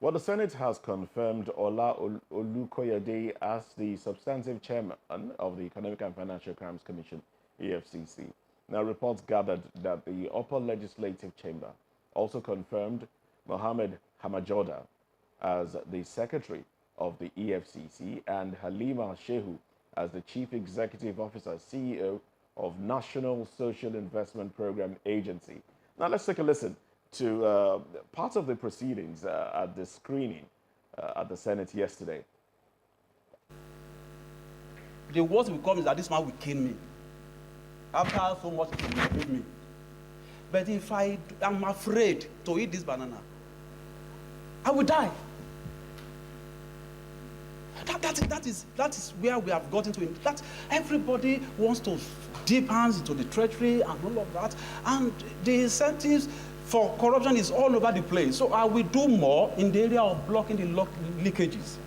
Well, the Senate has confirmed Olukoyede as the substantive chairman of the Economic and Financial Crimes Commission, EFCC. Now, reports gathered that the upper legislative chamber also confirmed Mohammed Hamajoda as the secretary of the EFCC and Halima Shehu as the chief executive officer, CEO of National Social Investment Program Agency. Now, let's take a listen to part of the proceedings at the screening at the Senate yesterday. The worst will come is that this man will kill me after so much he will me. But if I am afraid to eat this banana, I will die. That is where we have gotten to. That everybody wants to dip hands into the treasury and all of that, and the incentives for corruption is all over the place. So I will do more in the area of blocking the leakages.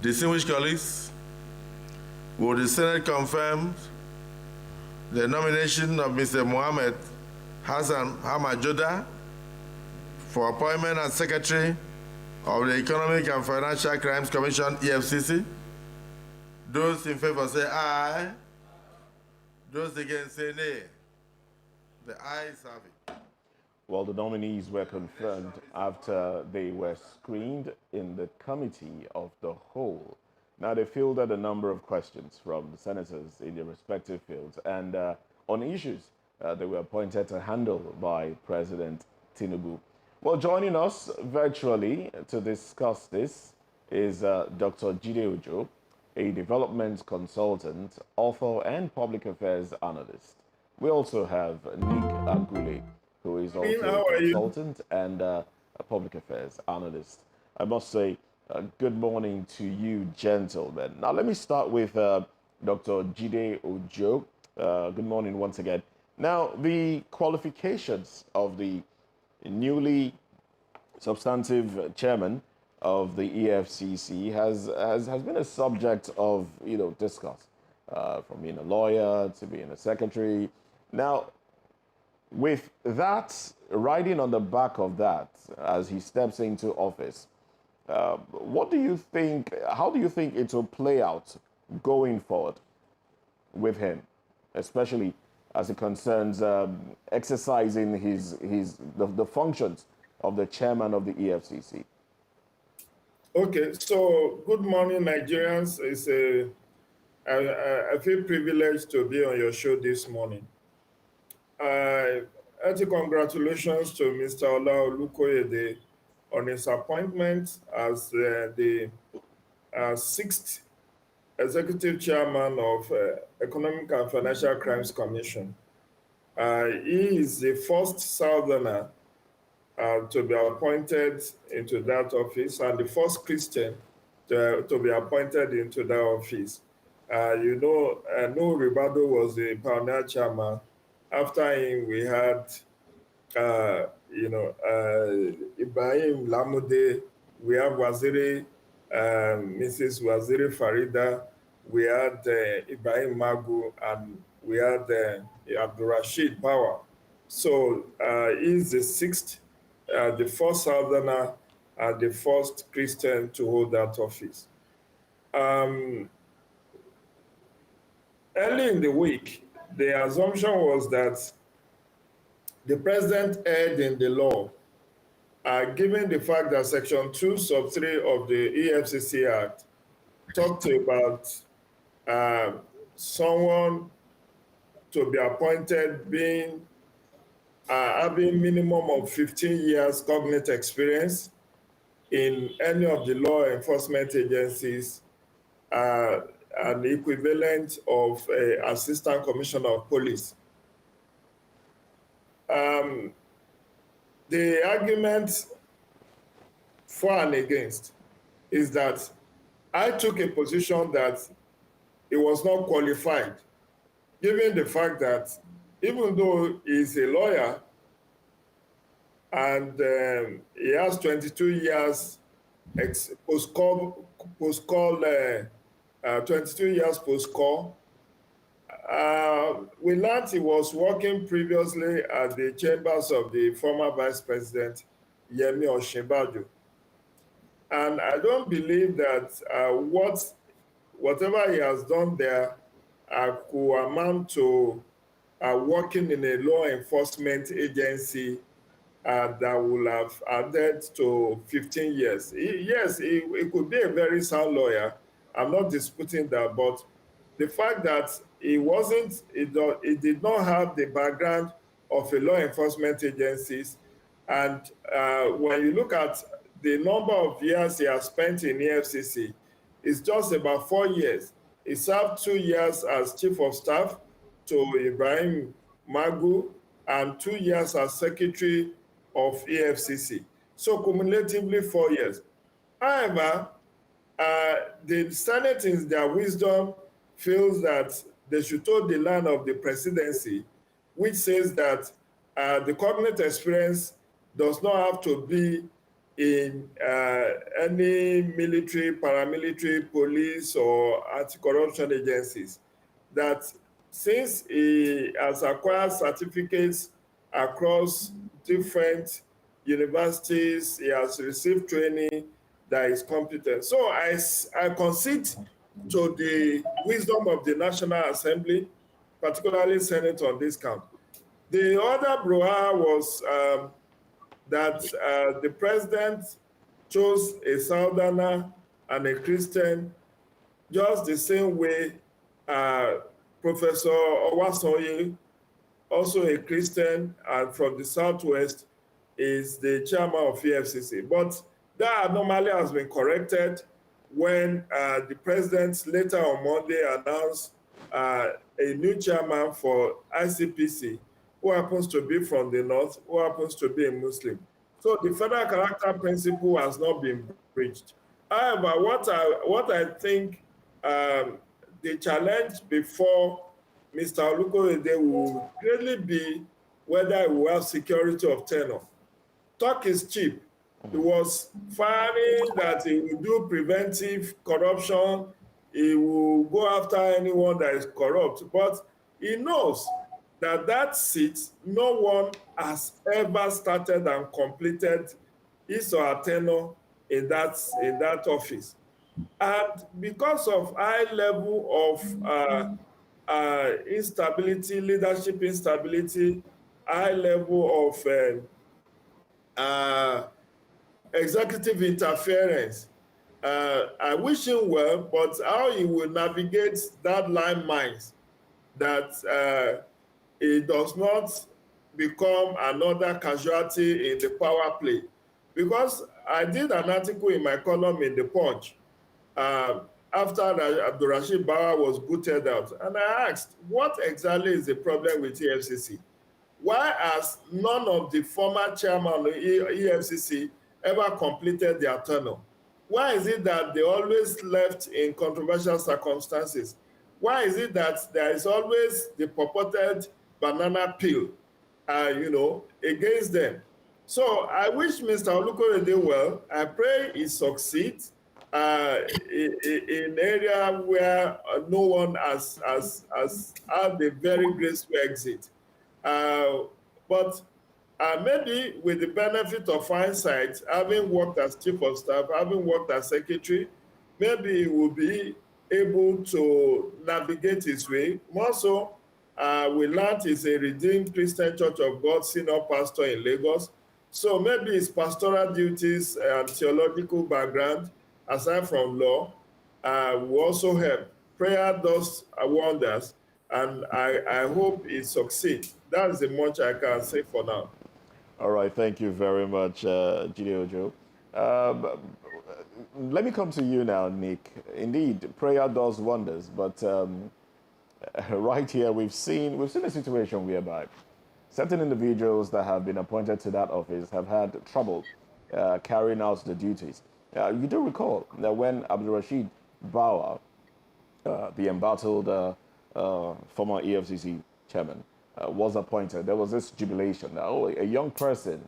Distinguished colleagues, will the Senate confirm the nomination of Mr. Mohammed Hassan Hamajoda for appointment as Secretary of the Economic and Financial Crimes Commission, EFCC? Those in favor say aye. Those against say nay. The ayes have it. Well, the nominees were confirmed after they were screened in the Committee of the Whole. Now, they fielded a number of questions from the senators in their respective fields and on issues they were appointed to handle by President Tinubu. Well, joining us virtually to discuss this is Dr. Jide Ojo, a development consultant, author, and public affairs analyst. We also have Nick Agule, who is also a consultant and a public affairs analyst. I must say, good morning to you, gentlemen. Now, let me start with Dr. Jide Ojo. Good morning once again. Now, the qualifications of the newly substantive chairman of the EFCC has been a subject of discuss, from being a lawyer to being a secretary. Now, with that riding on the back of that, as he steps into office, what do you think? How do you think it will play out going forward with him, especially as it concerns exercising the functions of the chairman of the EFCC? Okay, so good morning, Nigerians. I feel privileged to be on your show this morning. Congratulations to Mr. Olukoyede on his appointment as the sixth executive chairman of Economic and Financial Crimes Commission. He is the first Southerner to be appointed into that office and the first Christian to be appointed into that office. Nuhu Ribadu was the pioneer chairman. After him, we had, Ibrahim Lamude, we have Waziri, Mrs. Waziri Farida, we had Ibrahim Magu, and we had Abdurrashid Power. So he's the sixth, the first Southerner, and the first Christian to hold that office. Early in the week, the assumption was that the president erred in the law, given the fact that Section 2, Sub 3 of the EFCC Act talked about someone to be appointed being having minimum of 15 years cognate experience in any of the law enforcement agencies, an equivalent of assistant commissioner of police. The argument for and against is that I took a position that he was not qualified, given the fact that even though he's a lawyer and he has 22 years post-call, 22 years post-call, we learned he was working previously at the chambers of the former Vice President, Yemi Osinbajo. And I don't believe that whatever he has done there could amount to working in a law enforcement agency that will have added to 15 years. Yes, he could be a very sound lawyer. I'm not disputing that, but the fact that he did not have the background of a law enforcement agencies, and when you look at the number of years he has spent in EFCC, it's just about 4 years. He served 2 years as chief of staff to Ibrahim Magu and 2 years as secretary of EFCC. So cumulatively 4 years. However, the Senate, in their wisdom, feels that they should toe the line of the presidency, which says that the cognate experience does not have to be in any military, paramilitary, police, or anti-corruption agencies. That since he has acquired certificates across different universities, he has received training, that is competent. So I concede to the wisdom of the National Assembly, particularly Senate, on this count. The other brouhaha was that the president chose a Southerner and a Christian, just the same way Professor Owasoye, also a Christian and from the Southwest, is the chairman of EFCC. But that anomaly has been corrected when the president later on Monday announced a new chairman for ICPC, who happens to be from the North, who happens to be a Muslim. So the federal character principle has not been breached. However, what I think the challenge before Mr. Olukoyede will really be whether we will have security of tenure. Talk is cheap. He was firing that he will do preventive corruption. He will go after anyone that is corrupt. But he knows that that seat, no one has ever started and completed his or her tenure in that office. And because of high level of instability, leadership instability, high level of executive interference. I wish him well, but how he will navigate that line mines that it does not become another casualty in the power play. Because I did an article in my column in The Punch after Abdurrashid Bawa was booted out, and I asked, what exactly is the problem with EFCC? Why has none of the former chairman of EFCC ever completed their tenure? Why is it that they always left in controversial circumstances? Why is it that there is always the purported banana peel, against them? So I wish Mr. Olukoyede well. I pray he succeeds in an area where no one has had a very graceful exit. But maybe with the benefit of hindsight, having worked as chief of staff, having worked as secretary, maybe he will be able to navigate his way. More so, we learned he's a Redeemed Christian Church of God senior pastor in Lagos. So maybe his pastoral duties and theological background, aside from law, will also help. Prayer does wonders, and I hope he succeeds. That's the much I can say for now. All right, thank you very much, Jide Ojo. Let me come to you now, Nick. Indeed, prayer does wonders, but right here we've seen a situation whereby certain individuals that have been appointed to that office have had trouble carrying out the duties. You do recall that when Abdurrashid Bawa, the embattled former EFCC chairman, was appointed, there was this jubilation that, a young person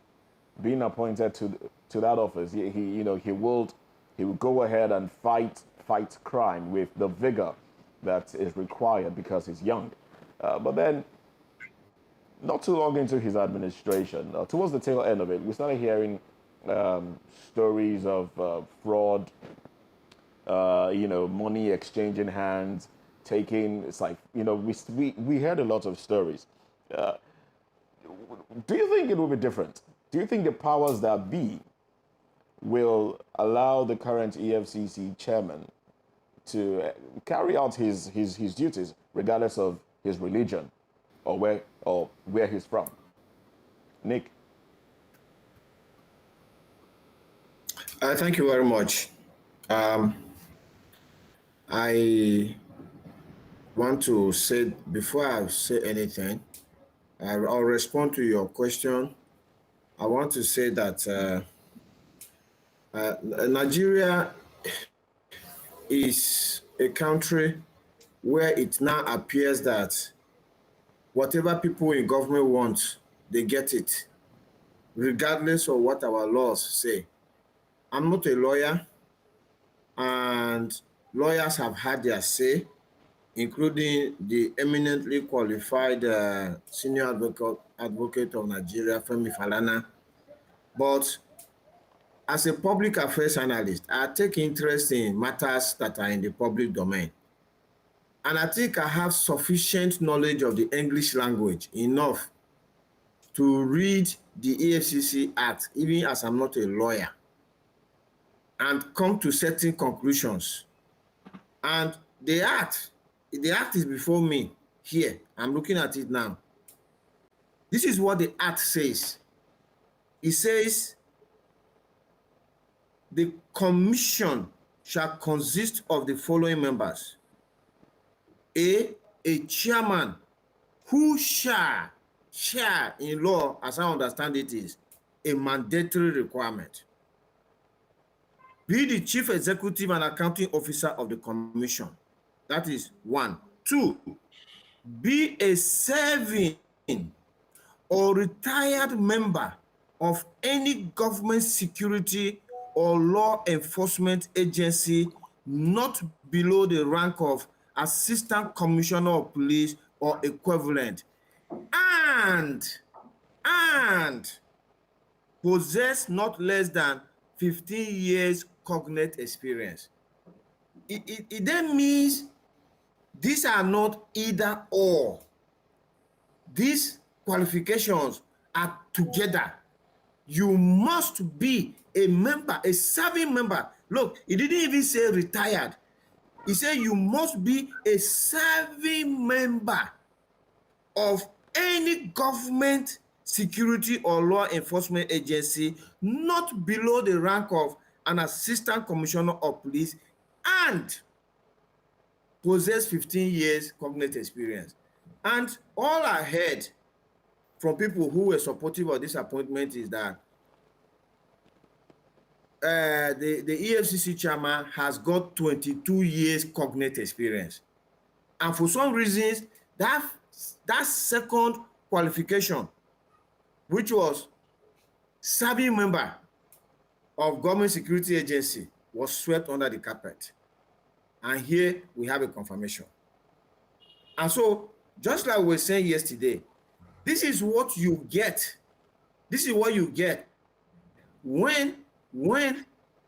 being appointed to that office, he will go ahead and fight crime with the vigor that is required because he's young. But then, not too long into his administration, towards the tail end of it, we started hearing stories of fraud, money exchanging hands, taking. It's like we heard a lot of stories. Uh, do you think it will be different? Do you think the powers that be will allow the current EFCC chairman to carry out his duties regardless of his religion or where he's from? Nick. Thank you very much. I want to say, before I say anything, I'll respond to your question. I want to say that Nigeria is a country where it now appears that whatever people in government want, they get it, regardless of what our laws say. I'm not a lawyer, and lawyers have had their say, including the eminently qualified senior advocate of Nigeria, Femi Falana. But as a public affairs analyst, I take interest in matters that are in the public domain. And I think I have sufficient knowledge of the English language, enough to read the EFCC Act, even as I'm not a lawyer, and come to certain conclusions. And the act is before me here. I'm looking at it now. This is what the act says. It says, the commission shall consist of the following members. A chairman who shall in law, as I understand it, is a mandatory requirement. Be the chief executive and accounting officer of the commission. That is one. Two, be a serving or retired member of any government security or law enforcement agency not below the rank of assistant commissioner of police or equivalent, and possess not less than 15 years cognate experience. It then means these are not either or. These qualifications are together. You must be a member, a serving member. Look, it didn't even say retired. He said you must be a serving member of any government security or law enforcement agency not below the rank of an assistant commissioner of police and possess 15 years cognate experience. And all I heard from people who were supportive of this appointment is that the EFCC chairman has got 22 years cognate experience. And for some reasons, that second qualification, which was serving member of government security agency, was swept under the carpet. And here we have a confirmation. And so, just like we were saying yesterday, this is what you get. This is what you get when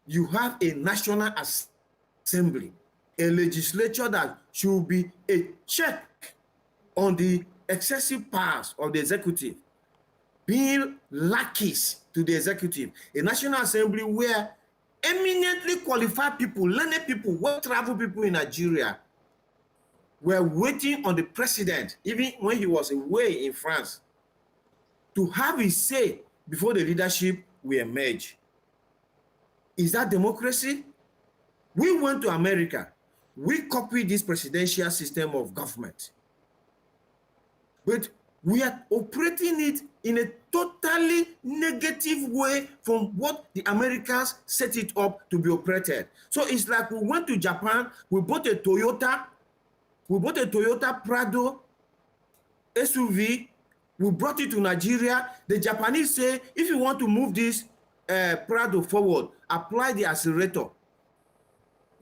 you have a national assembly, a legislature that should be a check on the excessive powers of the executive, being lackeys to the executive, a national assembly where eminently qualified people, learned people, well-traveled people in Nigeria were waiting on the president, even when he was away in France, to have his say before the leadership will emerge. Is that democracy? We went to America. We copied this presidential system of government. But we are operating it in a totally negative way from what the Americans set it up to be operated. So it's like we went to Japan, we bought a Toyota Prado SUV, we brought it to Nigeria. The Japanese say, if you want to move this Prado forward, apply the accelerator.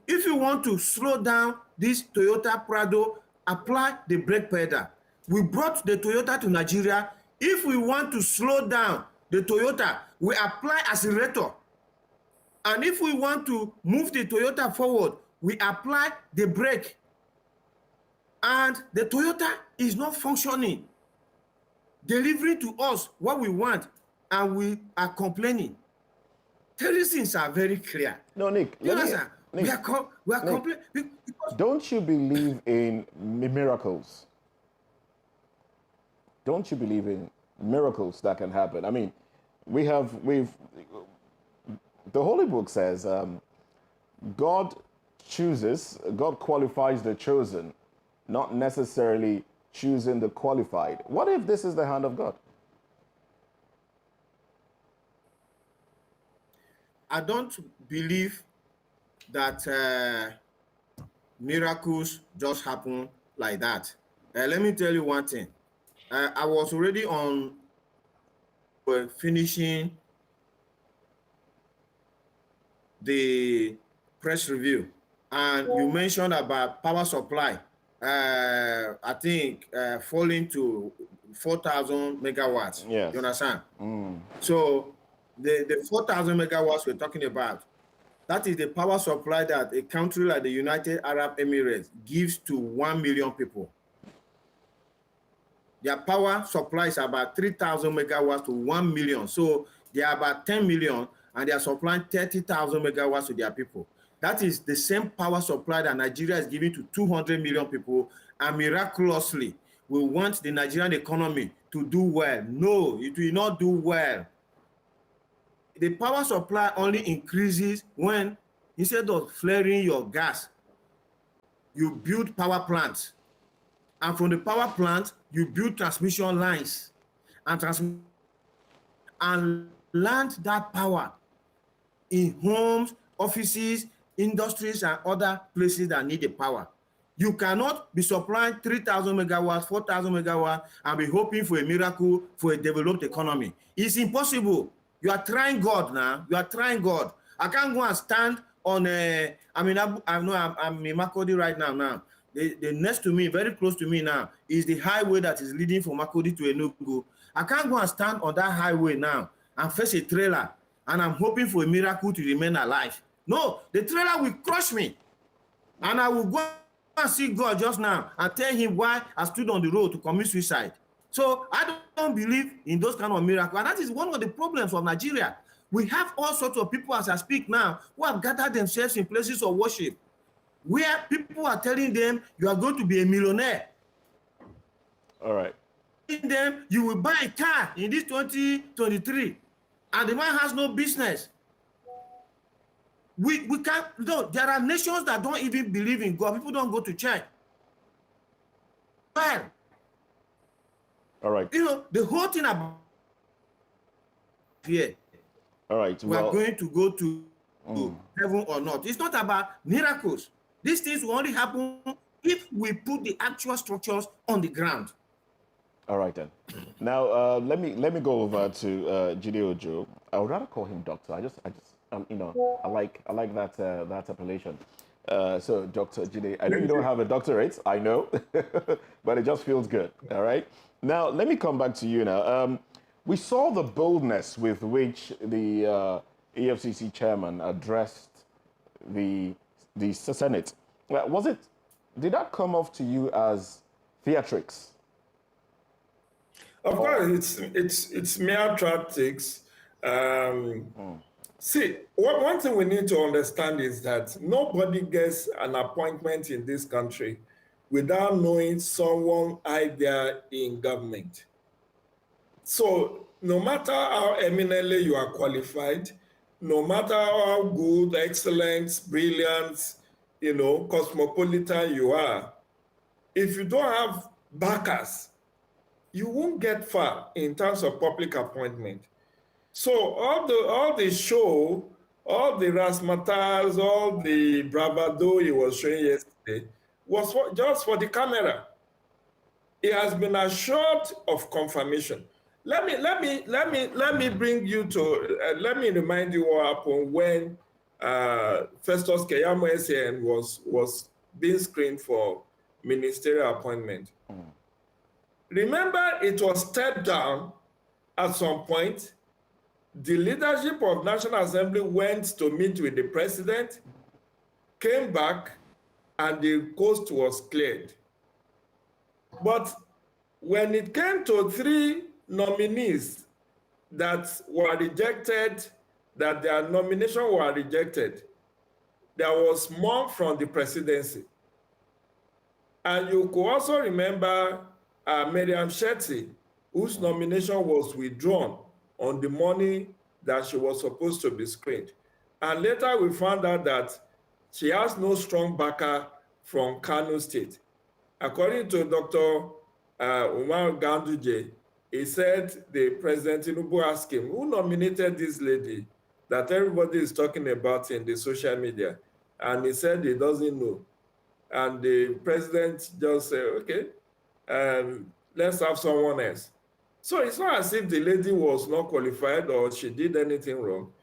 If you want to slow down this Toyota Prado, apply the brake pedal. We brought the Toyota to Nigeria. If we want to slow down the Toyota, we apply accelerator. And if we want to move the Toyota forward, we apply the brake. And the Toyota is not functioning, delivering to us what we want, and we are complaining. These things are very clear. No, Nick, We are complaining. Don't you believe in miracles? Don't you believe in miracles that can happen? I mean, the Holy Book says God qualifies the chosen, not necessarily choosing the qualified. What if this is the hand of God? I don't believe that miracles just happen like that. Let me tell you one thing. I was already on finishing the press review, and you mentioned about power supply. I think falling to 4,000 megawatts. Yes. You understand? So the 4,000 megawatts we're talking about, that is the power supply that a country like the United Arab Emirates gives to 1 million people. Their power supply is about 3,000 megawatts to 1 million. So they are about 10 million, and they are supplying 30,000 megawatts to their people. That is the same power supply that Nigeria is giving to 200 million people, and miraculously, we want the Nigerian economy to do well. No, it will not do well. The power supply only increases when, instead of flaring your gas, you build power plants. And from the power plant, you build transmission lines and land that power in homes, offices, industries, and other places that need the power. You cannot be supplying 3,000 megawatts, 4,000 megawatts, and be hoping for a miracle for a developed economy. It's impossible. You are trying God now. You are trying God. I can't go and stand on a, I'm in Makurdi right now. The next to me, very close to me now, is the highway that is leading from Makurdi to Enugu. I can't go and stand on that highway now and face a trailer, and I'm hoping for a miracle to remain alive. No, the trailer will crush me. And I will go and see God just now and tell him why I stood on the road to commit suicide. So I don't believe in those kind of miracles. And that is one of the problems of Nigeria. We have all sorts of people, as I speak now, who have gathered themselves in places of worship, where people are telling them, you are going to be a millionaire. All right. Them, you will buy a car in this 2023, and the man has no business. We can't, no, there are nations that don't even believe in God. People don't go to church. Well, all right. You know, the whole thing about here. All right. We are going to go to heaven or not. It's not about miracles. These things will only happen if we put the actual structures on the ground. All right then. Now let me go over to Jide Ojo. I would rather call him doctor. I just you know, I like that that appellation. So Dr. Jide, I know you don't have a doctorate, I know, but it just feels good. All right. Now let me come back to you now. We saw the boldness with which the EFCC chairman addressed the Senate. Did that come off to you as theatrics? Of course, it's mere tactics. See, one thing we need to understand is that nobody gets an appointment in this country without knowing someone either in government. So no matter how eminently you are qualified, no matter how good, excellent, brilliant, you know, cosmopolitan you are, if you don't have backers, you won't get far in terms of public appointment. So all the show, all the razzmatazz, all the bravado he was showing yesterday was just for the camera. It has been assured of confirmation. Let me bring you to let me remind you what happened when Festus Keyamo SAN was being screened for ministerial appointment. Remember, it was stepped down at some point, The leadership of National Assembly went to meet with the president, came back, and the coast was cleared. But when it came to 3 nominees that were rejected, that their nomination were rejected, there was more from the presidency. And you could also remember Miriam Shetty, whose nomination was withdrawn on the morning that she was supposed to be screened. And later we found out that she has no strong backer from Kano State. According to Dr. Umar Ganduje, he said the President Tinubu asked him, who nominated this lady that everybody is talking about in the social media? And he said he doesn't know. And the president just said, okay, let's have someone else. So it's not as if the lady was not qualified or she did anything wrong,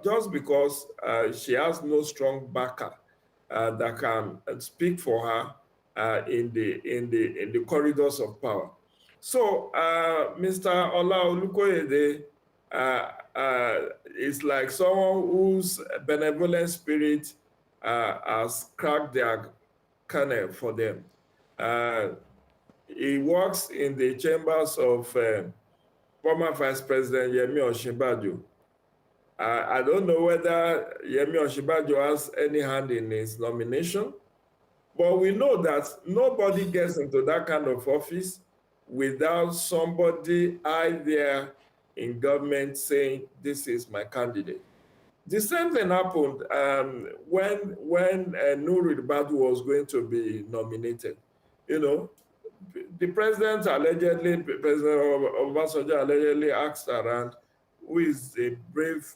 just because she has no strong backer that can speak for her in the corridors of power. So Mr. Olukoyede is like someone whose benevolent spirit has cracked their kernel for them. He works in the chambers of former Vice President Yemi Osinbajo. I don't know whether Yemi Osinbajo has any hand in his nomination, but we know that nobody gets into that kind of office without somebody out there in government saying, this is my candidate. The same thing happened when Nuri Badu was going to be nominated. You know, the president allegedly, President Obasanjo allegedly asked around, who is a brave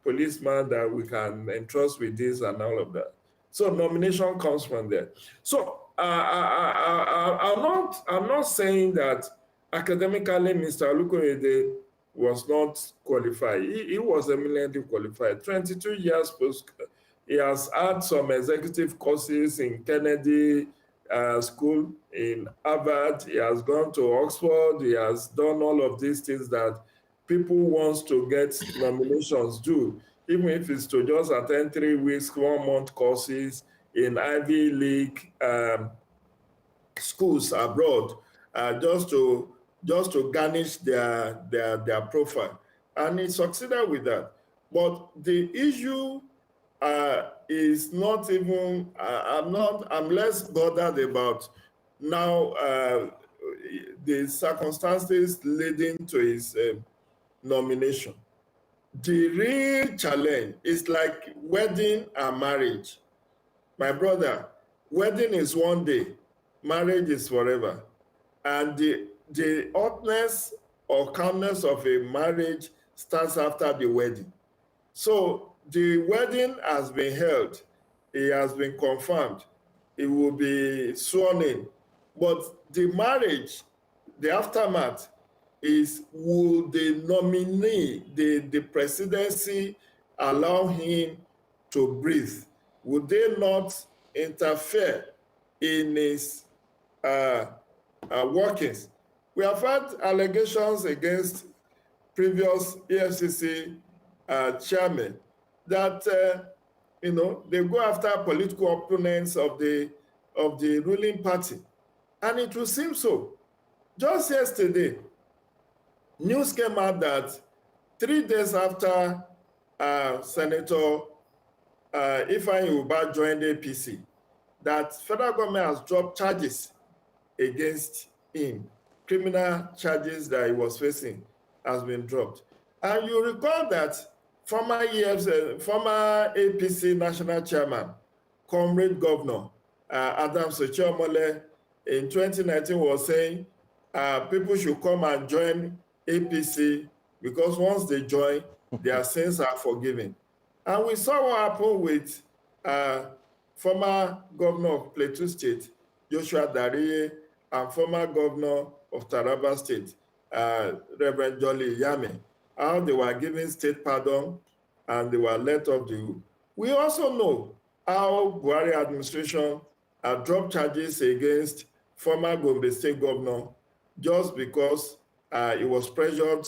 policeman that we can entrust with this and all of that. So nomination comes from there. So I'm not saying that academically Mr. Olukoyede was not qualified. He was eminently qualified. 22 years post. He has had some executive courses in Kennedy School, in Harvard. He has gone to Oxford. He has done all of these things that people want to get nominations do, even if it's to just attend 3 weeks, 1 month courses in Ivy League schools abroad, just to garnish their profile. And he succeeded with that. But the issue is not even, I'm less bothered about now the circumstances leading to his nomination. The real challenge is like wedding and marriage. My brother, wedding is one day, marriage is forever. And the hotness or calmness of a marriage starts after the wedding. So the wedding has been held, it has been confirmed, it will be sworn in. But the marriage, the aftermath, is will the nominee, the presidency, allow him to breathe? Would they not interfere in his workings? We have had allegations against previous EFCC chairman that they go after political opponents of the ruling party, and it will seem so. Just yesterday, news came out that 3 days after Senator Ifeanyi Ubah joined APC, that federal government has dropped charges against him. Criminal charges that he was facing has been dropped. And you recall that former APC national chairman, comrade governor Adams Ochiomole, in 2019 was saying people should come and join APC because once they join, their sins are forgiven. And we saw what happened with former governor of Plateau State, Joshua Dariye, and former governor of Taraba State, Reverend Jolly Yame, how they were given state pardon and they were let off the hook. We also know how Buhari administration dropped charges against former Gombe State governor just because he was pressured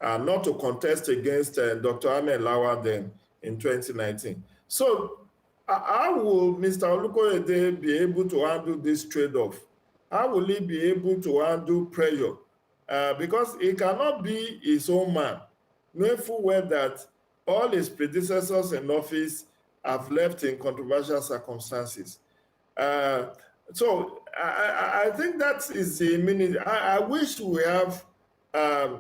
not to contest against Dr. Ahmed Lawal then in 2019. So how will Mr. Olukoyede be able to handle this trade-off? How will he be able to handle pressure? Because he cannot be his own man, knowing full well that all his predecessors in office have left in controversial circumstances. So I think that is the minute. I wish we have, I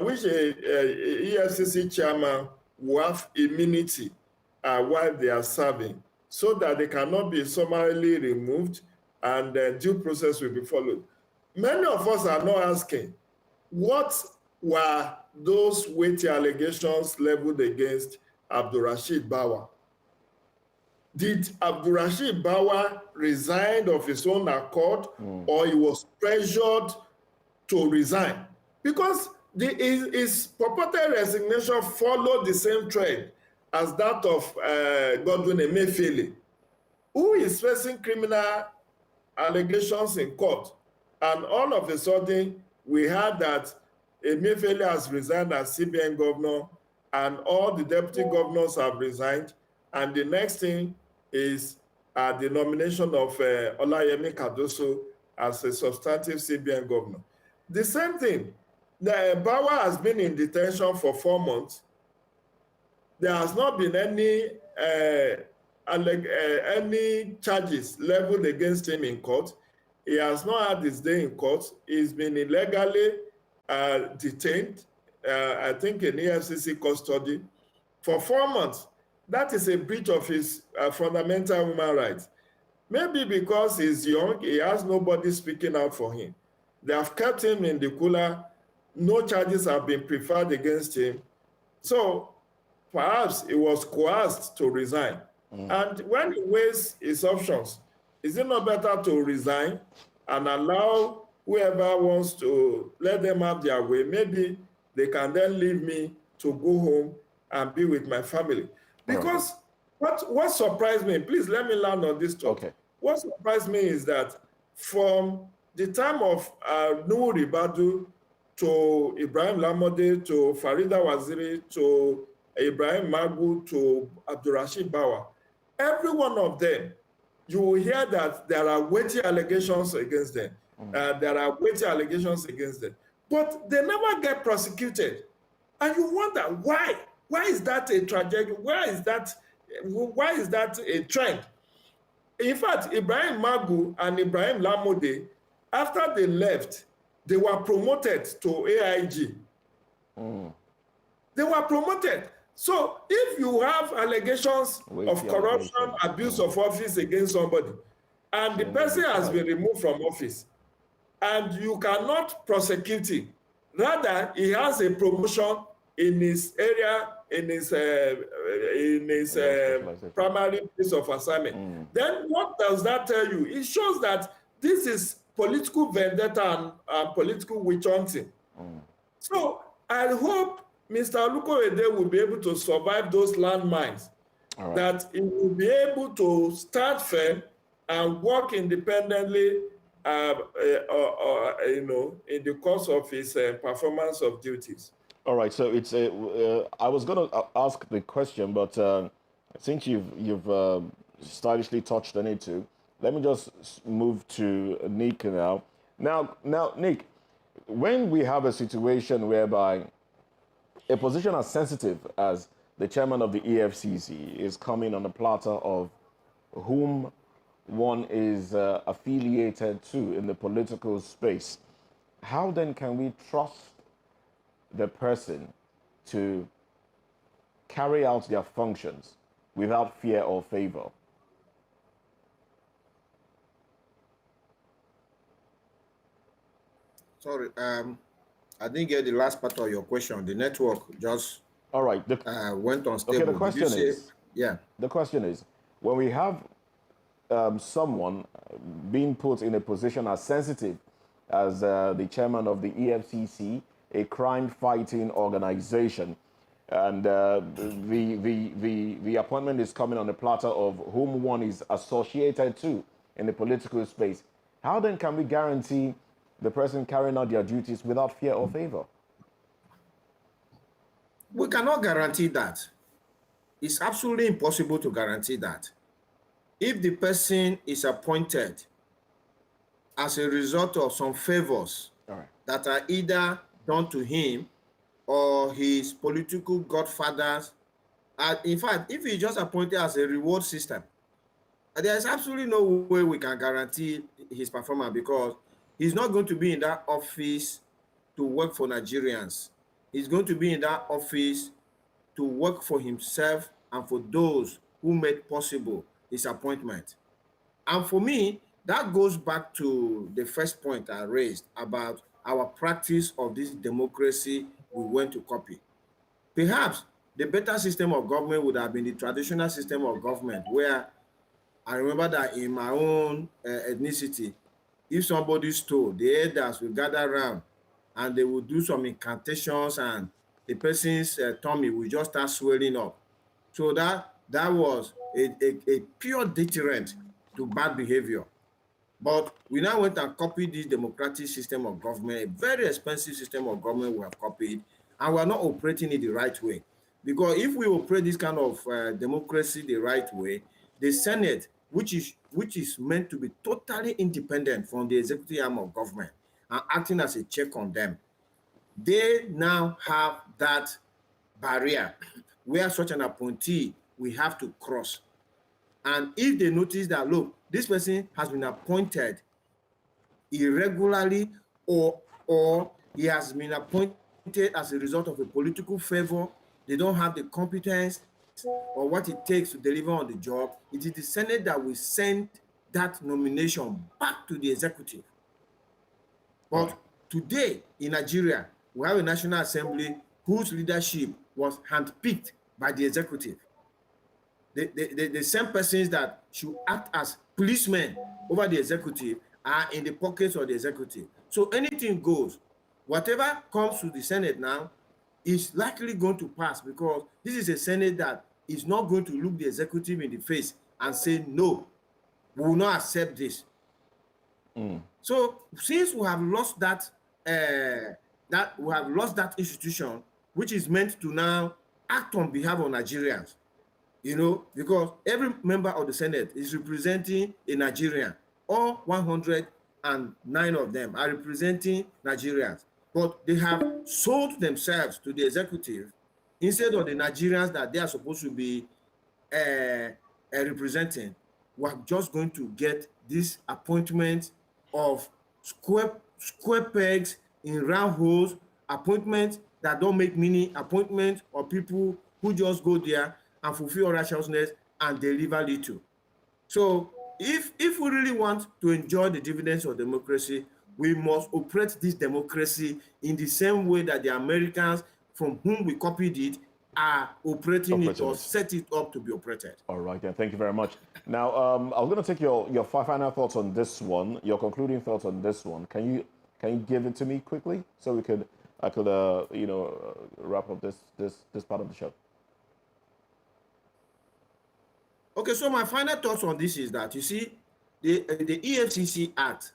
wish a EFCC chairman will have immunity while they are serving, so that they cannot be summarily removed and due process will be followed. Many of us are not asking, what were those weighty allegations leveled against Abdulrasheed Bawa? Did Abdulrasheed Bawa resign of his own accord, or he was pressured to resign? Because his purported resignation followed the same trend as that of Godwin Emefiele, who is facing criminal allegations in court. And all of a sudden, we heard that Emefiele has resigned as CBN governor, and all the deputy governors have resigned. And the next thing is the nomination of Olayemi Cardoso as a substantive CBN governor. The same thing, Bawa has been in detention for 4 months. There has not been any charges leveled against him in court. He has not had his day in court. He's been illegally detained, I think in EFCC custody, for 4 months. That is a breach of his fundamental human rights. Maybe because he's young, he has nobody speaking out for him. They have kept him in the cooler. No charges have been preferred against him. So perhaps he was coerced to resign. And when he weighs his options, is it not better to resign and allow whoever wants to let them have their way? Maybe they can then leave me to go home and be with my family. Because what surprised me, please let me land on this topic. Okay. What surprised me is that from the time of Nuhu Ribadu to Ibrahim Lamode to Farida Waziri to Ibrahim Magu to Abdulrasheed Bawa, every one of them, you will hear that there are weighty allegations against them. There are weighty allegations against them. But they never get prosecuted. And you wonder why? Why is that a tragedy? Why is that a trend? In fact, Ibrahim Magu and Ibrahim Lamode, after they left, they were promoted to AIG. They were promoted. So if you have allegations of corruption, abuse of office against somebody, and the person has been removed from office, and you cannot prosecute him, rather he has a promotion in his area, in his primary place of assignment, then what does that tell you? It shows that this is political vendetta and political witch hunting. So I hope Mr. Olukoyede will be able to survive those landmines, that he will be able to stand firm and work independently, in the course of his performance of duties. All right, so it's I was going to ask the question, but since you've stylishly touched on it too, let me just move to Nick now. Now, Nick, when we have a situation whereby a position as sensitive as the chairman of the EFCC is coming on a platter of whom one is affiliated to in the political space, how then can we trust the person to carry out their functions without fear or favor? Sorry, I didn't get the last part of your question. The network just all right. Went unstable. Okay, the question is, yeah. The question is, when we have someone being put in a position as sensitive as the chairman of the EFCC, a crime-fighting organization, and the appointment is coming on the platter of whom one is associated to in the political space, how then can we guarantee the person carrying out their duties without fear or favor? We cannot guarantee that. It's absolutely impossible to guarantee that. If the person is appointed as a result of some favors that are either done to him or his political godfathers, in fact, if he's just appointed as a reward system, there's absolutely no way we can guarantee his performance, because he's not going to be in that office to work for Nigerians. He's going to be in that office to work for himself and for those who made possible his appointment. And for me, that goes back to the first point I raised about our practice of this democracy we went to copy. Perhaps the better system of government would have been the traditional system of government, where I remember that in my own ethnicity, if somebody stole, the elders will gather around and they will do some incantations, and the person's tummy will just start swelling up. So that was a pure deterrent to bad behavior. But we now went and copied this democratic system of government, a very expensive system of government we have copied, and we are not operating it the right way. Because if we operate this kind of democracy the right way, the Senate, which is meant to be totally independent from the executive arm of government and acting as a check on them, they now have that barrier where such an appointee we have to cross. And if they notice that, look, this person has been appointed irregularly, or he has been appointed as a result of a political favor, they don't have the competence or what it takes to deliver on the job, it is the Senate that will send that nomination back to the executive. But today in Nigeria, we have a National Assembly whose leadership was handpicked by the executive. The same persons that should act as policemen over the executive are in the pockets of the executive. So anything goes. Whatever comes to the Senate now is likely going to pass, because this is a Senate that is not going to look the executive in the face and say, no, we will not accept this. So since we have lost that institution, which is meant to now act on behalf of Nigerians, because every member of the Senate is representing a Nigerian. All 109 of them are representing Nigerians, but they have sold themselves to the executive instead of the Nigerians that they are supposed to be representing. We're just going to get this appointment of square pegs in round holes, appointments that don't make meaning, appointments of people who just go there and fulfill righteousness and deliver little. So if we really want to enjoy the dividends of democracy, we must operate this democracy in the same way that the Americans from whom we copied it are operating it or set it up to be operated. All right, then. Thank you very much. Now, I'm going to take your final thoughts on this one, your concluding thoughts on this one. Can you give it to me quickly so I could wrap up this part of the show? Okay, so my final thoughts on this is that, you see, the EFCC Act,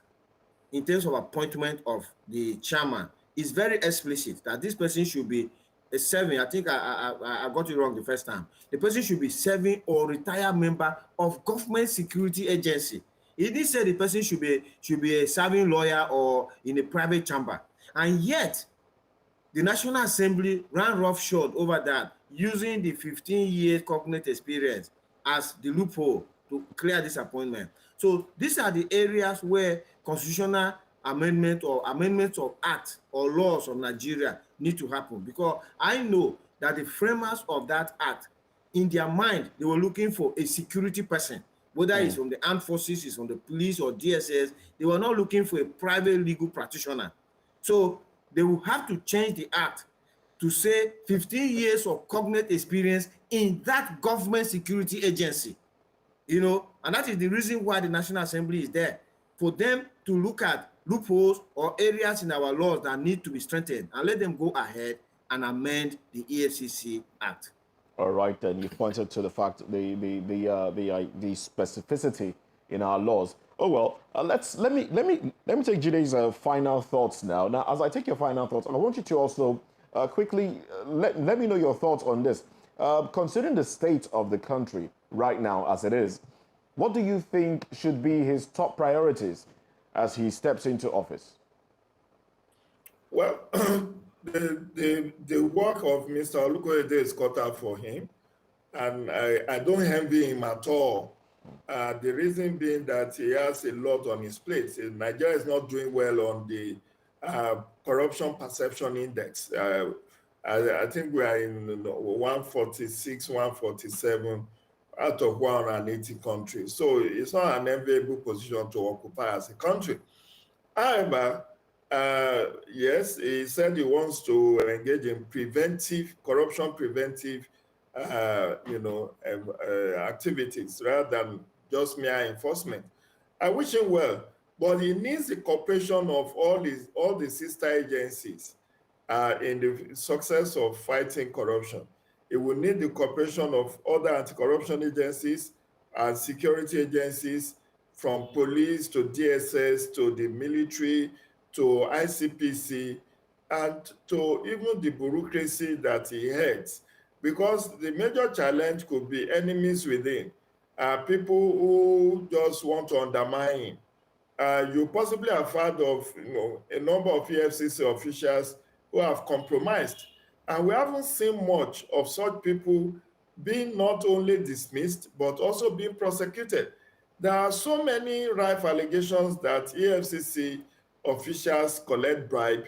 in terms of appointment of the chairman, is very explicit that this person should be serving. I think I got it wrong the first time. The person should be serving or retired member of government security agency. It didn't say the person should be a serving lawyer or in a private chamber. And yet, the National Assembly ran roughshod over that, using the 15 years cognate experience as the loophole to clear this appointment. So these are the areas where constitutional amendment or amendments of acts or laws of Nigeria need to happen, because I know that the framers of that act, in their mind, they were looking for a security person, whether it's from the armed forces, it's from the police or DSS. They were not looking for a private legal practitioner. So they will have to change the act to say 15 years of cognate experience in that government security agency, and that is the reason why the National Assembly is there, for them to look at loopholes or areas in our laws that need to be strengthened, and let them go ahead and amend the EFCC Act. All right, then you pointed to the fact the specificity in our laws. Oh well, let me take Jide's final thoughts now. Now, as I take your final thoughts, I want you to also quickly let me know your thoughts on this. Considering the state of the country right now as it is, what do you think should be his top priorities as he steps into office? Well, the work of Mr. Olukoyede is cut out for him, and I don't envy him at all. The reason being that he has a lot on his plate. Nigeria is not doing well on the corruption perception index. I think we are in 146, 147 out of 180 countries. So it's not an enviable position to occupy as a country. However, yes, he said he wants to engage in corruption preventive, activities rather than just mere enforcement. I wish him well, but he needs the cooperation of all the sister agencies in the success of fighting corruption. It will need the cooperation of other anti-corruption agencies and security agencies, from police to DSS to the military to ICPC and to even the bureaucracy that he heads. Because the major challenge could be enemies within, people who just want to undermine him. You possibly have heard of a number of EFCC officials who have compromised. And we haven't seen much of such people being not only dismissed, but also being prosecuted. There are so many rife allegations that EFCC officials collect bribe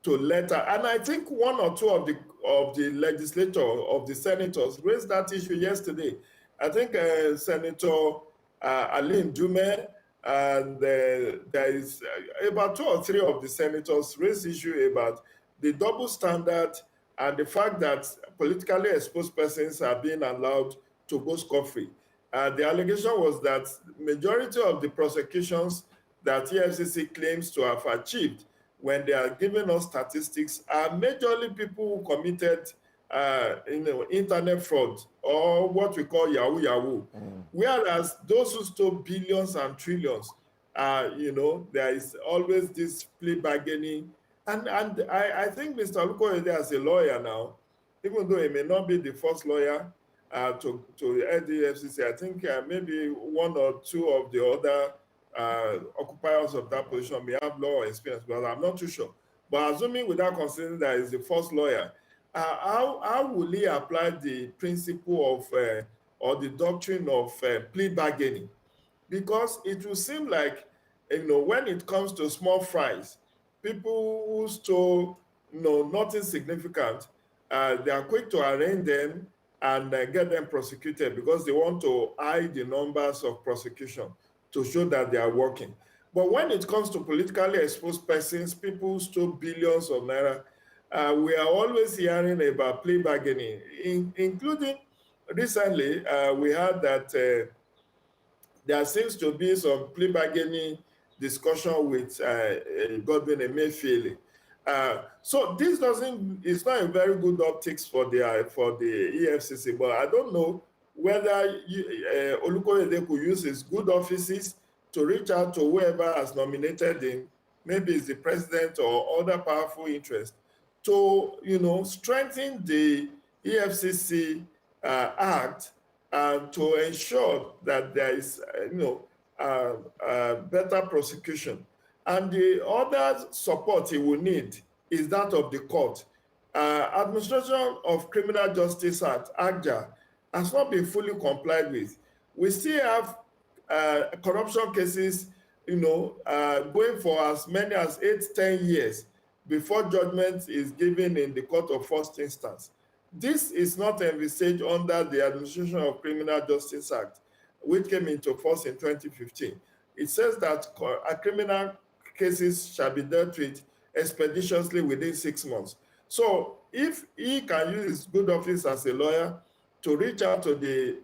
to letter. And I think one or two of the of the senators raised that issue yesterday. I think Senator Aline Dume and there is about two or three of the senators raised issue about the double standard and the fact that politically exposed persons are being allowed to go scot-free. The allegation was that majority of the prosecutions that EFCC claims to have achieved, when they are giving us statistics, are majorly people who committed internet fraud, or what we call Yahoo Yahoo. Whereas those who stole billions and trillions, there is always this plea bargaining. And I think Mr. Olukoyede, as a lawyer now, even though he may not be the first lawyer to head the EFCC, I think maybe one or two of the other occupiers of that position may have law experience, but I'm not too sure. But assuming, without considering that he's the first lawyer, how will he apply the principle of or the doctrine of plea bargaining? Because it will seem like, when it comes to small fries, people who stole nothing significant, they are quick to arraign them and get them prosecuted because they want to hide the numbers of prosecution to show that they are working. But when it comes to politically exposed persons, people who stole billions of naira, we are always hearing about plea bargaining, including recently we heard that there seems to be some plea bargaining discussion with Godwin Emefiele. So this it's not a very good optics for the EFCC, but I don't know whether Olukoyede could use his good offices to reach out to whoever has nominated him, maybe it's the president or other powerful interests, to strengthen the EFCC act and to ensure that there is better prosecution. And the other support he will need is that of the court. Administration of Criminal Justice Act, ACJA, has not been fully complied with. We still have corruption cases, going for as many as 8-10 years before judgment is given in the court of first instance. This is not envisaged under the Administration of Criminal Justice Act, which came into force in 2015. It says that criminal cases shall be dealt with expeditiously within 6 months. So if he can use his good office as a lawyer to reach out to the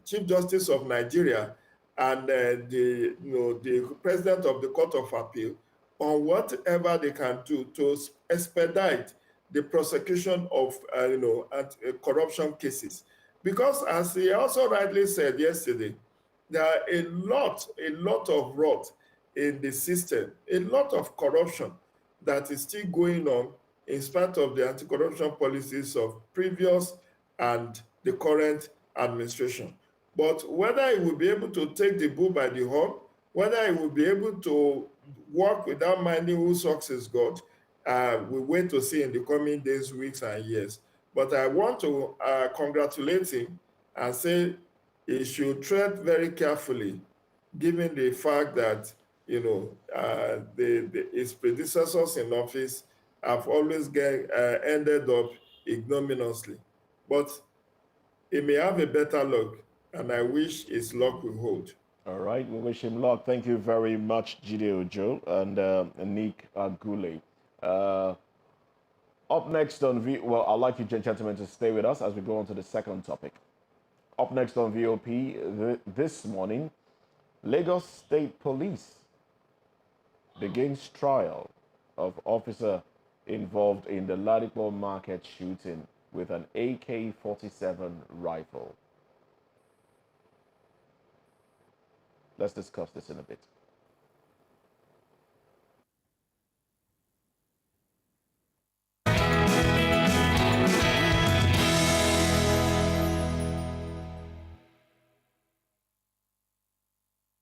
Chief Justice of Nigeria and the President of the Court of Appeal on whatever they can do to expedite the prosecution of corruption cases. Because as he also rightly said yesterday, there are a lot of rot in the system, a lot of corruption that is still going on in spite of the anti-corruption policies of previous and the current administration. But whether he will be able to take the bull by the horn, whether he will be able to work without minding whose socks is God, we wait to see in the coming days, weeks, and years. But I want to congratulate him and say he should tread very carefully, given the fact that his predecessors in office have always ended up ignominiously. But he may have a better luck, and I wish his luck will hold. All right, we wish him luck. Thank you very much, Jide Ojo and Nick Agule. Up next on well, I'd like you gentlemen to stay with us as we go on to the second topic. Up next on VOP this morning, Lagos State Police begins trial of officer involved in the Ladipo market shooting with an AK-47 rifle. Let's discuss this in a bit.